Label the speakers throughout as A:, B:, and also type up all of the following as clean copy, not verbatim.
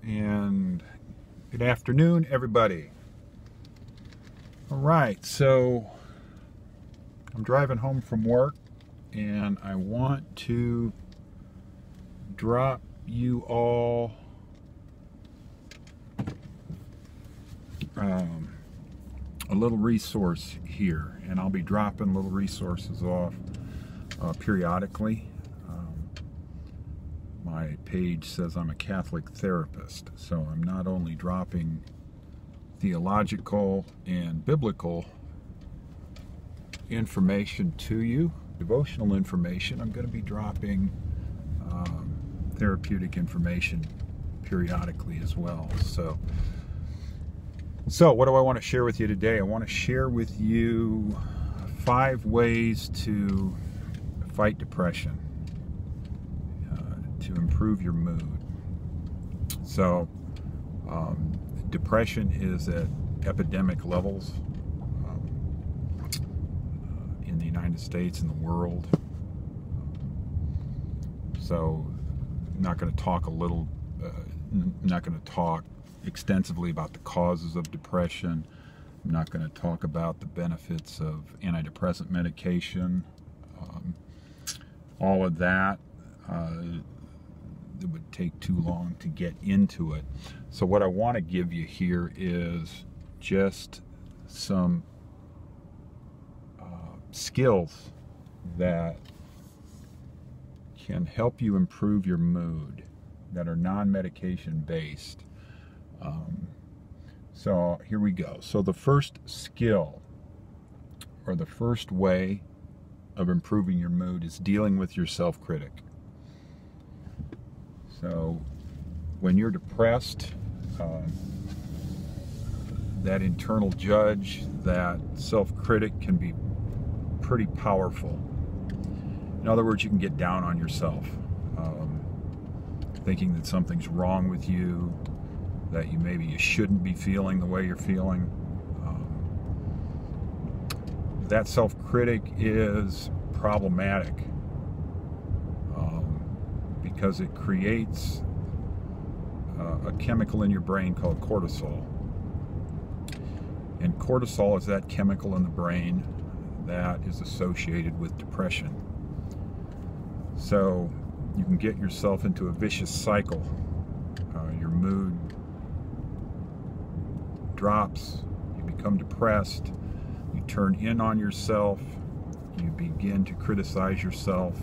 A: and good afternoon, everybody. All right, so I'm driving home from work, and I want to drop you all a little resource here, and I'll be dropping little resources off periodically. My page says I'm a Catholic therapist, so I'm not only dropping theological and biblical information to you, devotional information. I'm going to be dropping therapeutic information periodically as well. So what do I want to share with you today? I want to share with you 5 ways to fight depression, to improve your mood. So depression is at epidemic levels in the United States and the world. So I'm not going to talk extensively about the causes of depression. I'm not going to talk about the benefits of antidepressant medication. All of that, it would take too long to get into it. So what I want to give you here is just some skills that can help you improve your mood, that are non-medication based. So here we go. So the first skill, or the first way of improving your mood, is dealing with your self-critic. So when you're depressed, that internal judge, that self-critic can be pretty powerful. In other words, you can get down on yourself, thinking that something's wrong with you, that maybe you shouldn't be feeling the way you're feeling. That self-critic is problematic because it creates a chemical in your brain called cortisol. And cortisol is that chemical in the brain that is associated with depression. So you can get yourself into a vicious cycle. Your mood drops, you become depressed, you turn in on yourself, you begin to criticize yourself,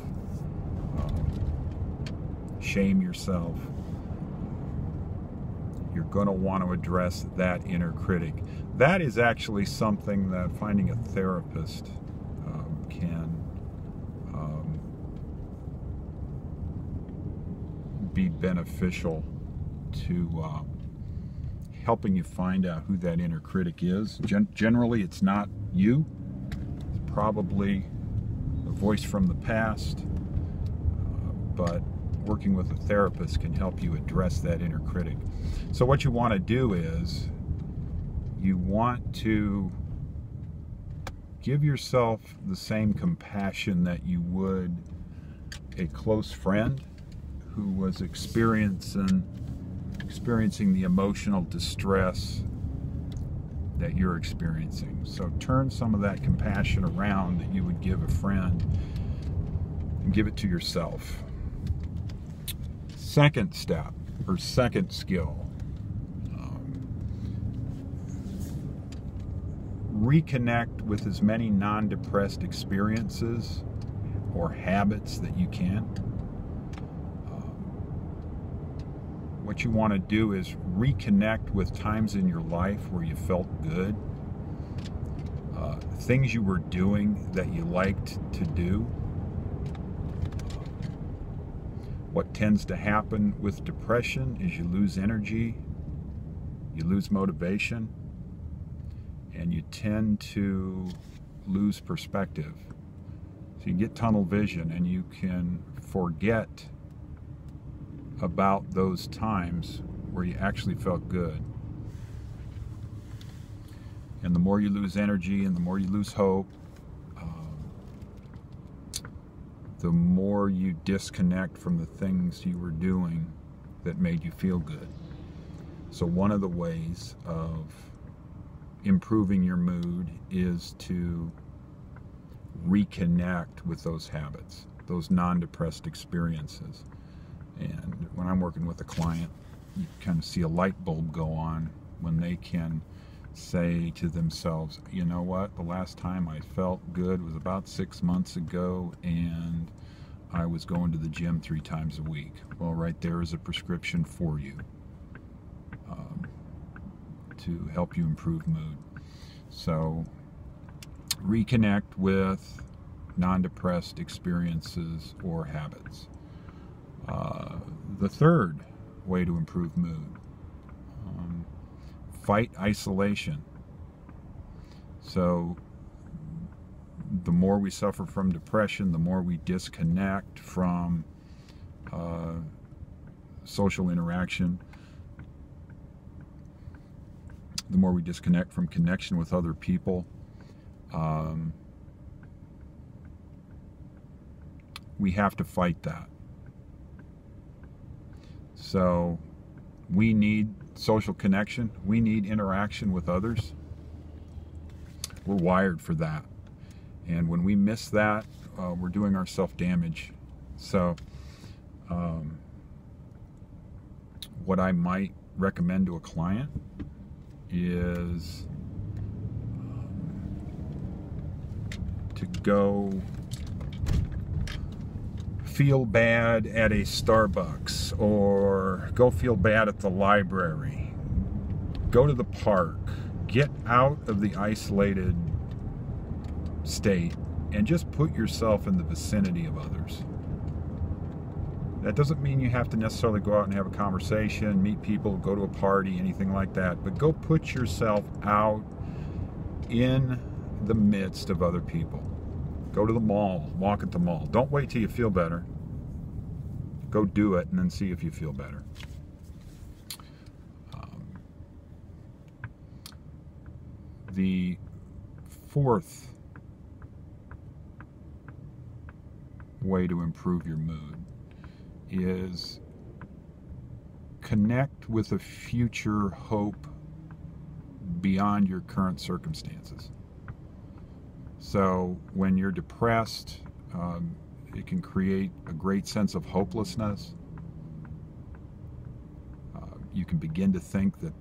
A: shame yourself. You're going to want to address that inner critic. That is actually something that finding a therapist can be beneficial to helping you find out who that inner critic is. Generally, it's not you. It's probably a voice from the past, but working with a therapist can help you address that inner critic. So what you want to do is you want to give yourself the same compassion that you would a close friend who was experiencing the emotional distress that you're experiencing. So turn some of that compassion around that you would give a friend and give it to yourself. Second step, or second skill, reconnect with as many non-depressed experiences or habits that you can. What you want to do is reconnect with times in your life where you felt good, things you were doing that you liked to do. What tends to happen with depression is you lose energy, you lose motivation, and you tend to lose perspective. So you get tunnel vision, and you can forget about those times where you actually felt good. And the more you lose energy and the more you lose hope, the more you disconnect from the things you were doing that made you feel good. So one of the ways of improving your mood is to reconnect with those habits, those non-depressed experiences. And when I'm working with a client, you kind of see a light bulb go on when they can say to themselves, you know what, the last time I felt good was about 6 months ago, and I was going to the gym 3 times a week. Well, right there is a prescription for you to help you improve mood. So reconnect with non-depressed experiences or habits. The third way to improve mood, fight isolation. So the more we suffer from depression, the more we disconnect from social interaction, the more we disconnect from connection with other people. We have to fight that. So we need social connection. We need interaction with others. We're wired for that. And when we miss that, we're doing ourselves damage. So what I might recommend to a client is to go feel bad at a Starbucks, or go feel bad at the library, go to the park, get out of the isolated state and just put yourself in the vicinity of others. That doesn't mean you have to necessarily go out and have a conversation, meet people, go to a party, anything like that, but go put yourself out in the midst of other people. Go to the mall, walk at the mall. Don't wait till you feel better. Go do it and then see if you feel better. The fourth way to improve your mood is connect with a future hope beyond your current circumstances. So when you're depressed, it can create a great sense of hopelessness. You can begin to think that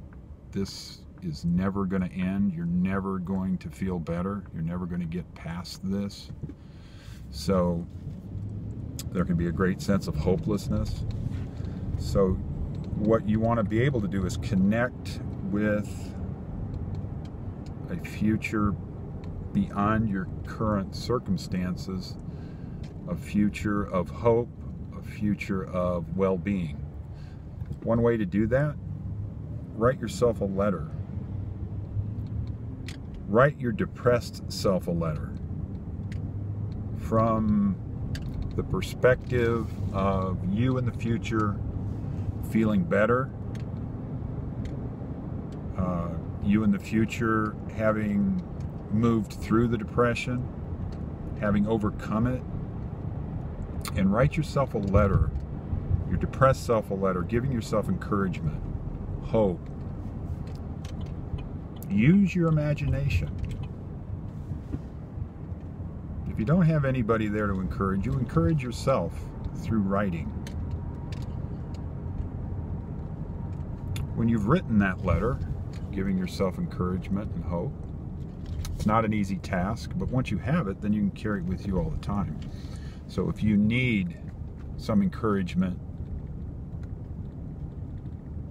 A: this is never going to end. You're never going to feel better. You're never going to get past this. So there can be a great sense of hopelessness. So what you want to be able to do is connect with a future beyond your current circumstances, a future of hope, a future of well-being. One way to do that, write yourself a letter. Write your depressed self a letter from the perspective of you in the future feeling better, you in the future having moved through the depression, having overcome it, and write yourself a letter, your depressed self a letter, giving yourself encouragement, hope. Use your imagination. If you don't have anybody there to encourage you, encourage yourself through writing. When you've written that letter, giving yourself encouragement and hope, it's not an easy task, but once you have it, then you can carry it with you all the time. So if you need some encouragement,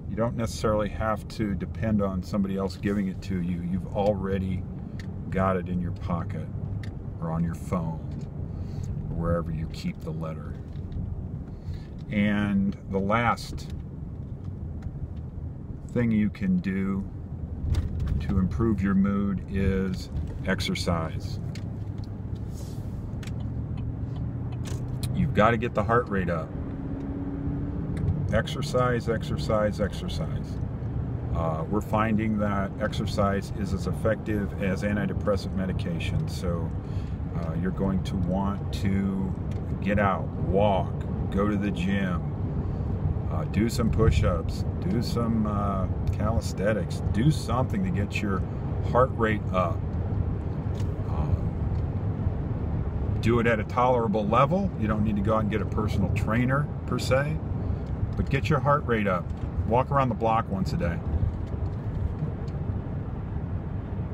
A: you don't necessarily have to depend on somebody else giving it to you. You've already got it in your pocket or on your phone or wherever you keep the letter. And the last thing you can do to improve your mood is exercise. You've got to get the heart rate up. Exercise, exercise, exercise. We're finding that exercise is as effective as antidepressant medication. So you're going to want to get out, walk, go to the gym, Do some push-ups, do some calisthenics, do something to get your heart rate up. Do it at a tolerable level. You don't need to go out and get a personal trainer per se, but get your heart rate up. Walk around the block once a day.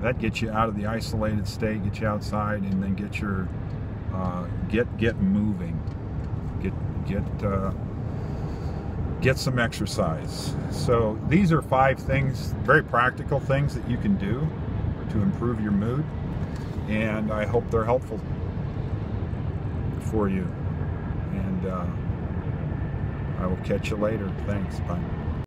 A: That gets you out of the isolated state, get you outside, and then get your get moving. Get some exercise. So these are 5 things, very practical things that you can do to improve your mood, and I hope they're helpful for you. And I will catch you later. Thanks. Bye.